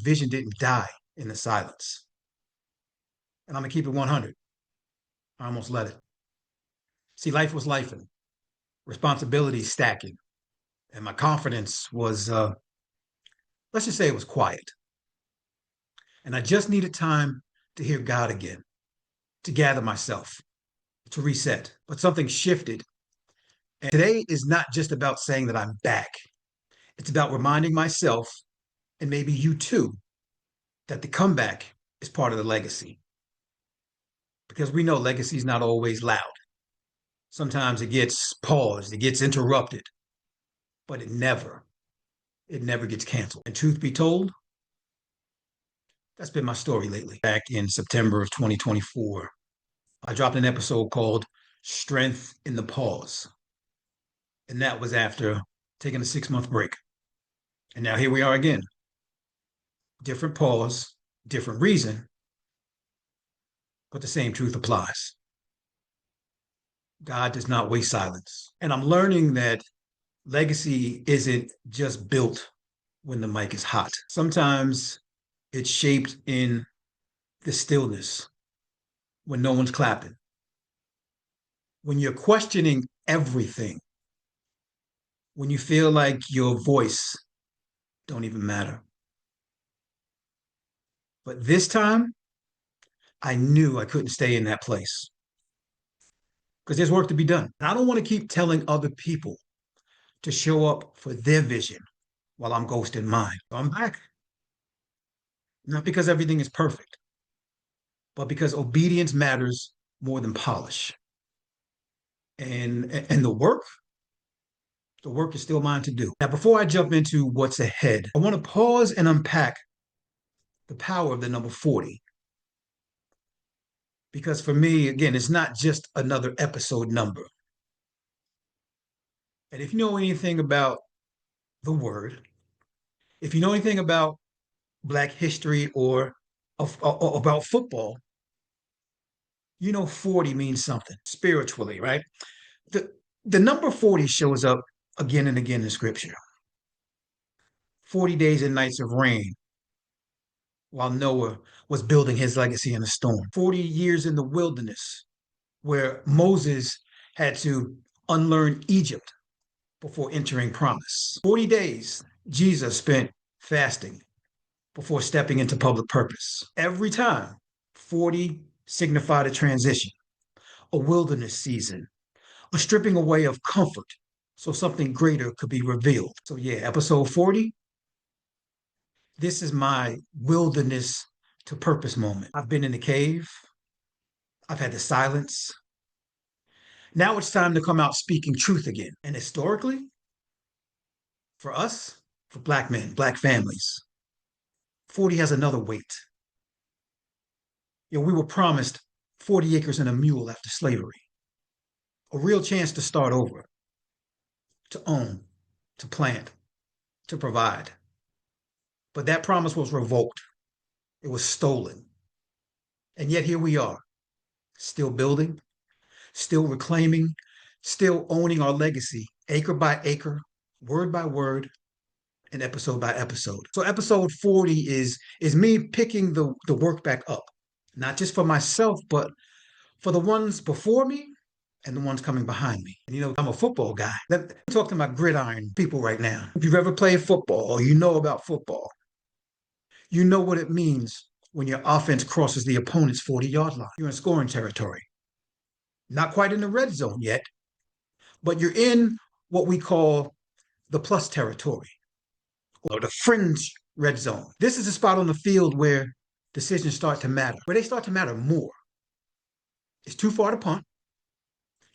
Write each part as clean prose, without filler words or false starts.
vision didn't die in the silence. And I'm gonna keep it 100. I almost let it. See, life was life and responsibility stacking. And my confidence was, let's just say it was quiet. And I just needed time to hear God again, to gather myself, to reset. But something shifted. And today is not just about saying that I'm back, it's about reminding myself, and maybe you too, that the comeback is part of the legacy. Because we know legacy is not always loud. Sometimes it gets paused, it gets interrupted, but it never gets canceled. And truth be told, that's been my story lately. Back in September of 2024, I dropped an episode called Strength in the Pause. And that was after taking a 6 month break. And now here we are again. Different pause, different reason, but the same truth applies. God does not waste silence. And I'm learning that legacy isn't just built when the mic is hot. Sometimes it's shaped in the stillness when no one's clapping, when you're questioning everything, when you feel like your voice don't even matter. But this time, I knew I couldn't stay in that place because there's work to be done. And I don't want to keep telling other people to show up for their vision while I'm ghosting mine. So I'm back. Not because everything is perfect, but because obedience matters more than polish. And the work is still mine to do. Now, before I jump into what's ahead, I want to pause and unpack the power of the number 40. Because for me, again, it's not just another episode number. And if you know anything about the word, if you know anything about Black history or about football, you know 40 means something spiritually, right? The, the number 40 shows up again and again in scripture. 40 days and nights of rain while Noah was building his legacy in a storm. 40 years in the wilderness where Moses had to unlearn Egypt before entering promise. 40 days Jesus spent fasting before stepping into public purpose. Every time, 40 signified a transition, a wilderness season, a stripping away of comfort so something greater could be revealed. So, yeah, episode 40, this is my wilderness to purpose moment. I've been in the cave, I've had the silence. Now it's time to come out speaking truth again. And historically, for us, for Black men, Black families, 40 has another weight. You know, we were promised 40 acres and a mule after slavery, a real chance to start over, to own, to plant, to provide. But that promise was revoked. It was stolen. And yet here we are, still building, still reclaiming, still owning our legacy, acre by acre, word by word, and episode by episode. So episode 40 is me picking the work back up, not just for myself, but for the ones before me and the ones coming behind me. And you know, I'm a football guy. Let me talk to my gridiron people right now. If you've ever played football or you know about football, you know what it means when your offense crosses the opponent's 40-yard line. You're in scoring territory. Not quite in the red zone yet, but you're in what we call the plus territory or the fringe red zone. This is a spot on the field where decisions start to matter, where they start to matter more. It's too far to punt.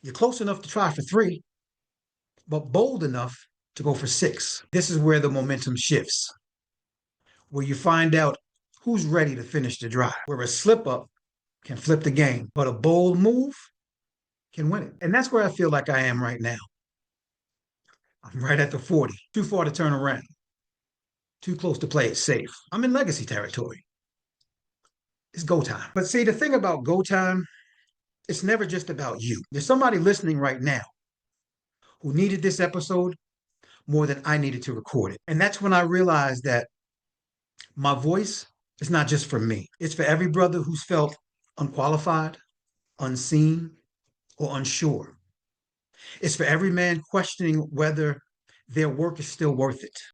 You're close enough to try for 3, but bold enough to go for 6. This is where the momentum shifts, where you find out who's ready to finish the drive, where a slip up can flip the game, but a bold move can win it. And that's where I feel like I am right now. I'm right at the 40, too far to turn around, too close to play it safe. I'm in legacy territory. It's go time. But see, the thing about go time, it's never just about you. There's somebody listening right now who needed this episode more than I needed to record it. And that's when I realized that My voice is not just for me, it's for every brother who's felt unqualified, unseen, or unsure. It's for every man questioning whether their work is still worth it.